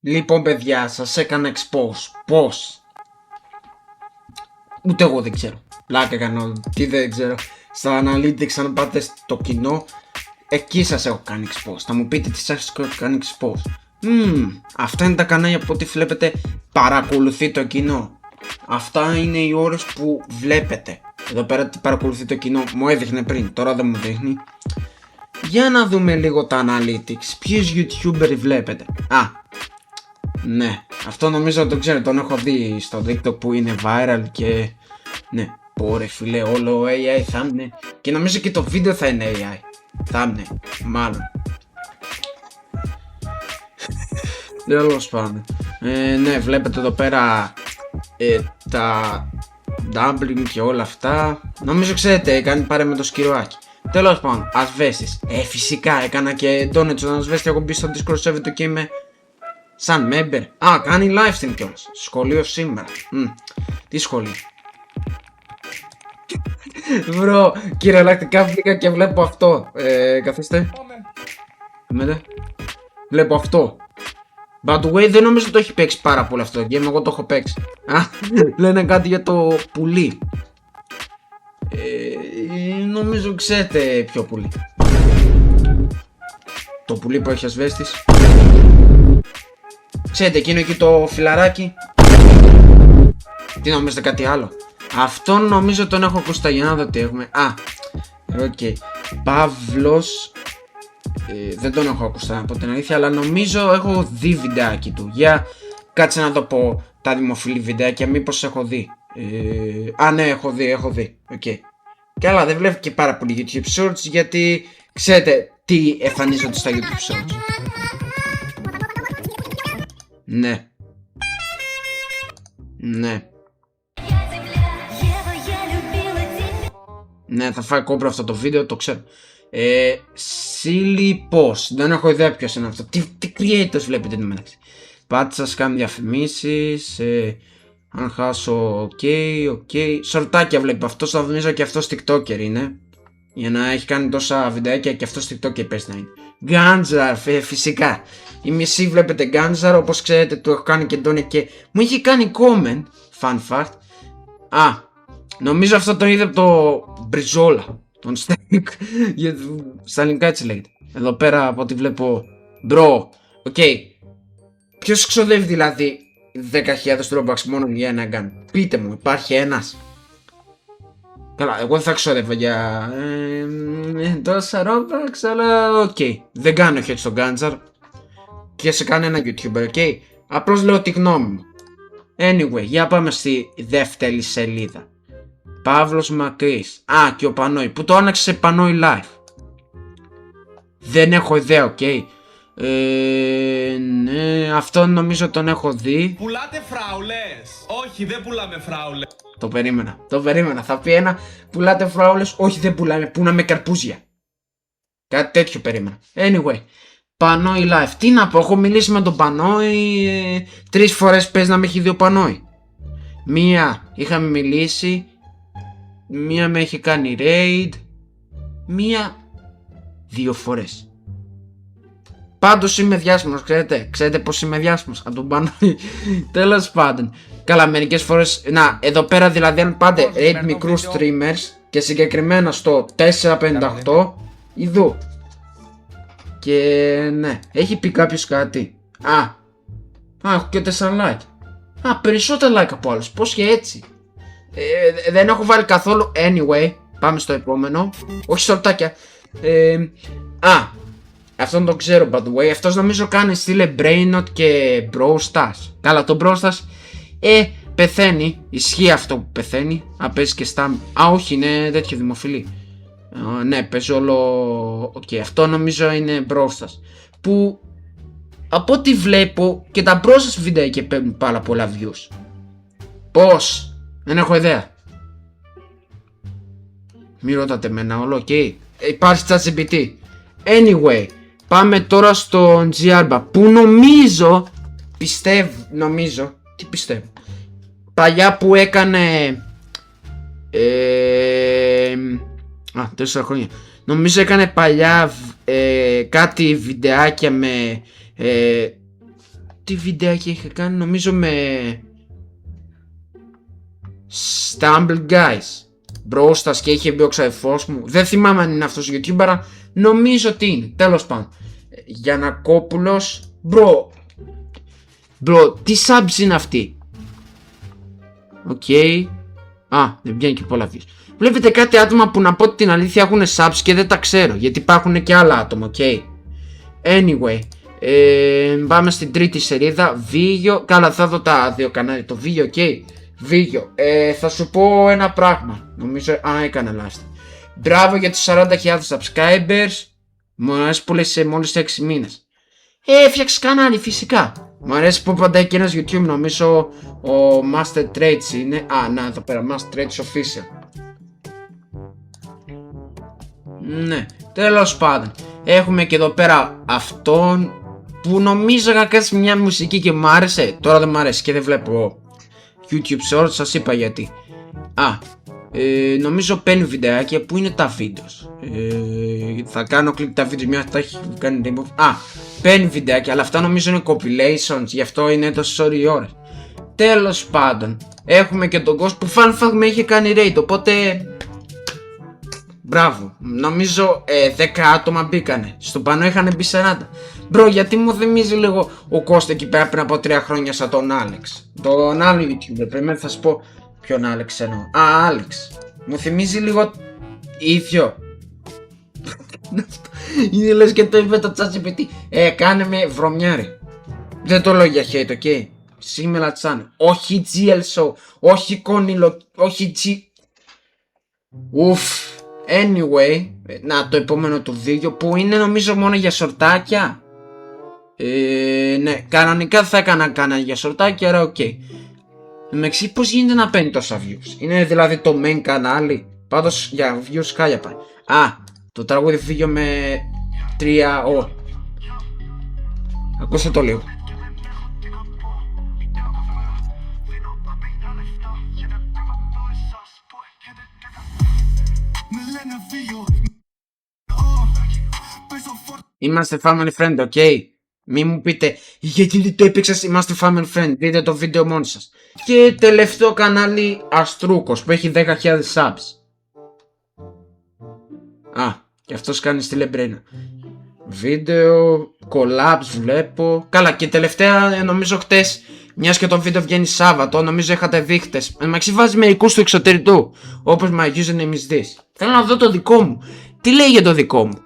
Λοιπόν, παιδιά, σας έκανα expose. Πώς? Ούτε εγώ δεν ξέρω. Πλάκα κάνω. Τι δεν ξέρω. Στα analytics, αν πάτε στο κοινό, εκεί σας έχω κάνει expose. Θα μου πείτε τι σας έχω κάνει expose. Αυτά είναι τα κανάλια που ό,τι βλέπετε παρακολουθεί το κοινό. Αυτά είναι οι ώρες που βλέπετε. Εδώ πέρα τι παρακολουθεί το κοινό. Μου έδειχνε πριν, τώρα δεν μου δείχνει. Για να δούμε λίγο τα analytics. Ποιους YouTuber βλέπετε? Ναι, αυτό νομίζω το ξέρω, τον έχω δει στο TikTok που είναι viral και ναι, πόρε φίλε, όλο AI θα είναι. Και νομίζω και το βίντεο θα είναι AI. Θα είναι, μάλλον. Τέλος πάντων. Ναι, βλέπετε εδώ πέρα τα dumpling και όλα αυτά. Νομίζω ξέρετε, κάνει πάρε με το σκυροάκι. Τέλος πάντων, ασβέστης. Φυσικά έκανα και donuts στον ασβέστη. Έχω μπει στο Discord server και είμαι σαν member. Κάνει live stream κιόλας. Σχολείο σήμερα. Τι σχολείο? Μπρο, κυριολεκτικά βγήκα και βλέπω αυτό. Καθίστε. Μέτε. Βλέπω αυτό. By the way, δεν νομίζω το έχει παίξει πάρα πολύ αυτό το game. Εγώ το έχω παίξει. Λένε κάτι για το πουλί. Νομίζω ξέρετε ποιο πουλί. Το πουλί που έχει ασβέστης. Ξέρετε εκείνο εκεί το φιλαράκι. Τι νομίζετε, κάτι άλλο? Αυτόν νομίζω τον έχω ακούσει, για να δω τι έχουμε. Οκ. Παύλος. Δεν τον έχω ακούσει να πω την αλήθεια, αλλά νομίζω έχω δει βιντεάκι του. Για κάτσε να το πω τα δημοφιλή βιντεάκια, μήπως έχω δει. Ναι, έχω δει. Okay. Και άλλα δεν βλέπω και πάρα πολύ YouTube Shorts, γιατί ξέρετε τι εμφανίζονται στα YouTube Shorts. Ναι. Ναι, θα φάει κόμπρα αυτό το βίντεο, το ξέρω. Silly Post. Δεν έχω ιδέα ποιος είναι αυτό. Τι creators βλέπετε εν μεταξύ? Πάτε σας κάνει διαφημίσεις. Αν χάσω, οκ. Σορτάκια βλέπει αυτός, θα νομίζω και αυτός TikToker είναι. Για να έχει κάνει τόσα βιντεάκια και αυτός TikToker πες να είναι. Γκάντζαρ, φυσικά. Η μισή βλέπετε Γκάντζαρ, όπως ξέρετε του έχω κάνει και τον και μου είχε κάνει comment. Fun fact. Νομίζω αυτό το είδε από το Μπριζόλα. Τον Στέικ. Στα ελληνικά έτσι λέγεται. Εδώ πέρα από ό,τι βλέπω. Μπρο. Οκ. Ποιος ξοδεύει δηλαδή 10.000 Robux μόνο για ένα gun? Πείτε μου, υπάρχει ένας? Καλά, εγώ δεν θα ξόδευα για τόσα Robux, αλλά οκ. Δεν κάνω hate στο Γκάντζαρ και σε κανένα YouTuber, οκ. Απλώς λέω τη γνώμη μου. Anyway, για πάμε στη δεύτερη σελίδα. Παύλος Μακρύς. Και ο Πανόη που το άναξε σε Πανόη live. Δεν έχω ιδέα, οκ. Ναι, αυτό νομίζω τον έχω δει. Πουλάτε φράουλες? Όχι, δεν πουλάμε φράουλες. Το περίμενα. Θα πει ένα πουλάτε φράουλες? Όχι, δεν πουλάμε, πουλάμε καρπούζια. Κάτι τέτοιο περίμενα. Anyway, Πανόη live. Τι να πω, έχω μιλήσει με τον Πανόη 3 φορές, πες να με έχει δει ο Πανόη. Μία είχαμε μιλήσει, μία με έχει κάνει raid, μία 2 φορές. Πάντως είμαι διάσημος, ξέρετε πως είμαι διάσημος από τον Πανόη. Τέλος πάντων. Καλά, μερικές φορές. Εδώ πέρα δηλαδή αν πάτε raid μικρού streamers και συγκεκριμένα στο 458 ειδού. Και ναι, έχει πει κάποιος κάτι? Έχω και 4 like. Περισσότερα like από άλλους, πως και έτσι? Δεν έχω βάλει καθόλου. Anyway, πάμε στο επόμενο. Όχι σορτάκια. Αυτόν τον ξέρω by the way. Αυτός νομίζω κάνει στείλε Brainot και Brawl Stars. Καλά, το Brawl Stars πεθαίνει. Ισχύει αυτό που πεθαίνει. Παίζει και στα. Όχι, είναι τέτοιο δημοφιλή. Ναι, παίζει όλο. Οκ, αυτό νομίζω είναι Brawl Stars. Που από ό,τι βλέπω και τα Brawl Stars βίντεο και παίρνουν πάρα πολλά views. Πώς? Δεν έχω ιδέα. Μη ρωτάτε εμένα, όλο οκ. Υπάρχει ChatGPT. Anyway, πάμε τώρα στο Giarba που νομίζω. Τι πιστεύω? Παλιά που έκανε 4 χρόνια. Νομίζω έκανε παλιά κάτι βιντεάκια με τι βιντεάκι είχε κάνει, νομίζω με Stumble Guys μπρόστας και είχε μπει ο ξαδερφός μου. Δεν θυμάμαι αν είναι αυτός ο YouTuber, αλλά νομίζω ότι είναι. Τέλος πάντων. Γιαννακόπουλος. Μπρο, τι subs είναι αυτοί? Οκ. Α, δεν βγαίνει και πολλά views. Βλέπετε κάτι άτομα που να πω την αλήθεια έχουν subs και δεν τα ξέρω, γιατί υπάρχουν και άλλα άτομα, ok. Anyway, πάμε στην τρίτη σελίδα. Βίγιο. Καλά, θα δω τα δύο κανάλια. Το Βίγιο, ok. Βίγιο. Θα σου πω ένα πράγμα. Νομίζω. Α, έκανα λάστη. Μπράβο για τους 40.000 subscribers. Μου αρέσει που λες σε μόλις 6 μήνες. Έφτιαξες κανάλι, φυσικά. Μου αρέσει που πάντα και ένας YouTube. Νομίζω ο Master Trades είναι. Α, να, εδώ πέρα. Master Trades Official. Ναι, τέλος πάντων. Έχουμε και εδώ πέρα αυτόν που νομίζω είχα κάνει μια μουσική και μου άρεσε. Τώρα δεν μου αρέσει και δεν βλέπω YouTube Shorts, σας είπα γιατί. Νομίζω παίρνει βιντεάκια. Πού είναι τα βίντεο? Θα κάνω κλικ τα βίντεο, μια τα έχει κάνει remove. Παίρνει βιντεάκια, αλλά αυτά νομίζω είναι compilations, γι' αυτό είναι τόσο sorry ώρες. Τέλος πάντων, έχουμε και τον Ghost που fun fact με είχε κάνει raid, οπότε μπράβο. Νομίζω 10 άτομα μπήκανε. Στον πανό είχαν μπει 40. Μπρο, γιατί μου θυμίζει λίγο ο Κώστα εκεί πέρα πριν από 3 χρόνια σαν τον Άλεξ. Τον άλλο YouTuber, πρέπει θα σου πω ποιον Άλεξ εννοώ. Άλεξ. Μου θυμίζει λίγο ίδιο. Είναι λες και το είπε το ChatGPT. Κάνε με βρωμιάρι. Δεν το λέω για hate, ok. Σήμερα τσάνε. Όχι GL Show. Όχι Κόνιλο. Όχι G. Ουφ. Anyway. Να, το επόμενο του βίντεο που είναι νομίζω μόνο για σορτάκια. Ναι, κανονικά θα έκανα κανένα για σορτάκια, άρα οκ. Με εξή πως γίνεται να παίρνει τόσα views? Είναι δηλαδή το main κανάλι? Πάντως για views χάλια πάει. Το τραγούδι βίντεο με 3 ώρες. Ακούστε το λίγο. Είμαστε family friend, ok. Μη μου πείτε γιατί δεν το έπαιξες, είμαστε family friend. Δείτε το βίντεο μόνοι σας. Και τελευταίο κανάλι Αστρούκος που έχει 10.000 subs. Και αυτός κάνει στη Λεμπρένα. Βίντεο, collabs βλέπω. Καλά, και τελευταία νομίζω χτες, μιας και το βίντεο βγαίνει Σάββατο, νομίζω είχατε δει χτες. Εντάξει, βάζει μερικούς του εξωτερικού. Όπως my username is this. Θέλω να δω το δικό μου. Τι λέει για το δικό μου?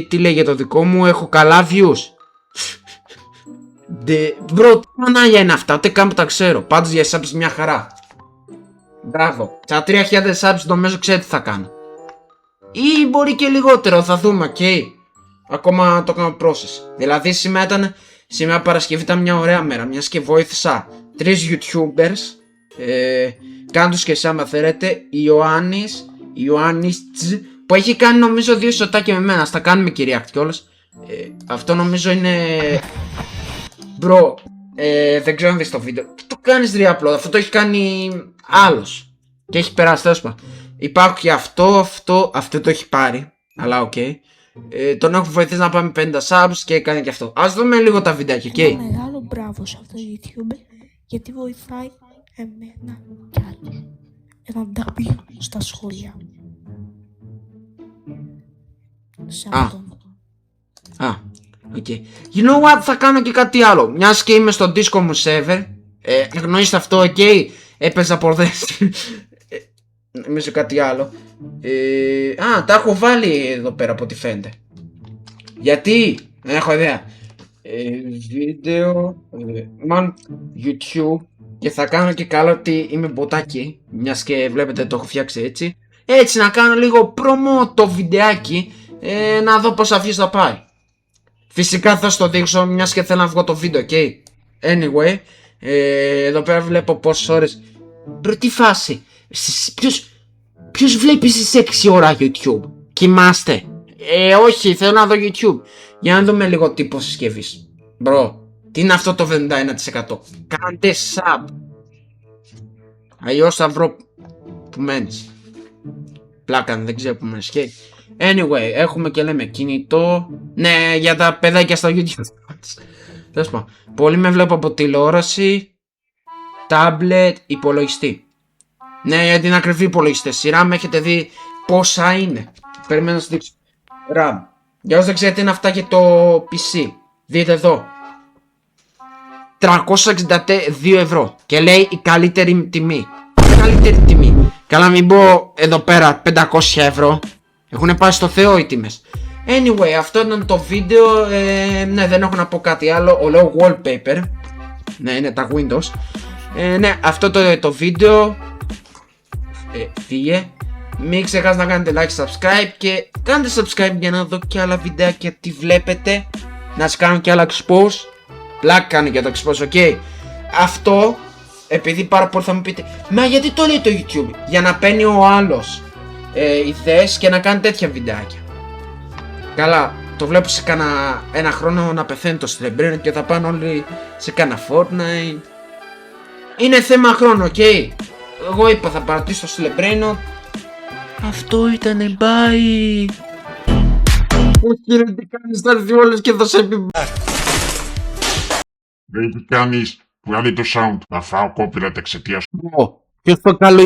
Τι λέει για το δικό μου? Έχω καλά views. Μπρο, τι κανάλια είναι αυτά? Ούτε καν που τα ξέρω. Πάντως για subs μια χαρά. Μπράβο. Στα 3.000 subs νομίζω ξέρω τι θα κάνω. Ή μπορεί και λιγότερο, θα δούμε, ok. Ακόμα το κάνω process. Δηλαδή σήμερα Παρασκευή ήταν μια ωραία μέρα. Μιας και βοήθησα 3 YouTubers. Κάντε τους και εσείς άμα θέλετε. Ιωάννης που έχει κάνει νομίζω 2 σωτάκια με μένα. Στα κάνουμε και react κιόλας. Αυτό νομίζω είναι. Μπρο, δεν ξέρω αν δεις το βίντεο. Το κάνεις re-upload, αυτό το έχει κάνει άλλος. Και έχει περάσει, τέλος πάντων. Υπάρχει και αυτό το έχει πάρει. Αλλά ok. Τον έχω βοηθήσει να πάμε 50 subs και έκανε και αυτό. Ας δούμε λίγο τα βιντεάκια, ok. Ένα μεγάλο μπράβο σε αυτό το YouTube, γιατί βοηθάει εμένα κι άλλους. Ένα W στα σχόλια. Σε αυτόν. Okay. You know what, θα κάνω και κάτι άλλο. Μιας και είμαι στο Discord μου server. Γνωρίζετε αυτό, ok. Έπαιζα πορδές. Νομίζω κάτι άλλο. Τα έχω βάλει εδώ πέρα από ό,τι φαίνεται. Γιατί? Δεν έχω ιδέα. Βίντεο YouTube. Και θα κάνω και καλό ότι είμαι μποτάκι. Μιας και βλέπετε το έχω φτιάξει έτσι. Έτσι να κάνω λίγο promo το βιντεάκι. Να δω πόσα views θα πάει. Φυσικά θα στο δείξω μιας και θέλω να βγω το βίντεο, ok. Anyway, εδώ πέρα βλέπω πόσες ώρες. Μπρο, τι φάση? Ποιος βλέπει στις 6 ώρα YouTube? Κοιμάστε? Όχι, θέλω να δω YouTube. Για να δούμε λίγο τύπο συσκευής. Μπρο, τι είναι αυτό το 71%? Κάντε sub. Αλλιώς θα βρω που μένεις. Πλάκα, δεν ξέρω που μένεις. Anyway, έχουμε και λέμε κινητό. Ναι, για τα παιδάκια στο YouTube. Τέλος πάντων. Πολλοί με βλέπω από τηλεόραση, tablet, υπολογιστή. Ναι, για την ακριβή υπολογιστή. Σειρά με έχετε δει πόσα είναι. Περιμένω να σας δείξω. RAM. Για όσοι δεν ξέρετε είναι αυτά και το PC. Δείτε εδώ. 362 ευρώ. Και λέει η καλύτερη τιμή. Καλύτερη τιμή. Καλά, μην πω εδώ πέρα 500 ευρώ. Έχουν πάει στο Θεό οι τιμές. Anyway, αυτό ήταν το βίντεο. Ναι, δεν έχω να πω κάτι άλλο. Ολέω wallpaper. Ναι, είναι τα Windows. Ναι, αυτό το βίντεο. Φύγε. Μην ξεχάσετε να κάνετε like, subscribe και κάντε subscribe για να δω και άλλα βιντεάκια τι βλέπετε. Να σας κάνω και άλλα expose. Πλάκα κάνει και το expose, ok. Αυτό, επειδή πάρα πολύ θα μου πείτε, μα γιατί το λέει το YouTube? Για να παίρνει ο άλλος ιδέες και να κάνει τέτοια βιντεάκια. Καλά, το βλέπω σε ένα χρόνο να πεθαίνει το Celebrino και θα πάνε όλοι σε κάνα Fortnite. Είναι θέμα χρόνου, ok. Εγώ είπα θα παρατήσω το Celebrino. Αυτό ήτανε, bye. Όχι ρε, τι κάνεις, θα έρθει όλος και θα σε πει. Δεν τι κάνεις, βγάλει το sound. Να φάω copyright εξαιτίας σου. Ποιος το καλό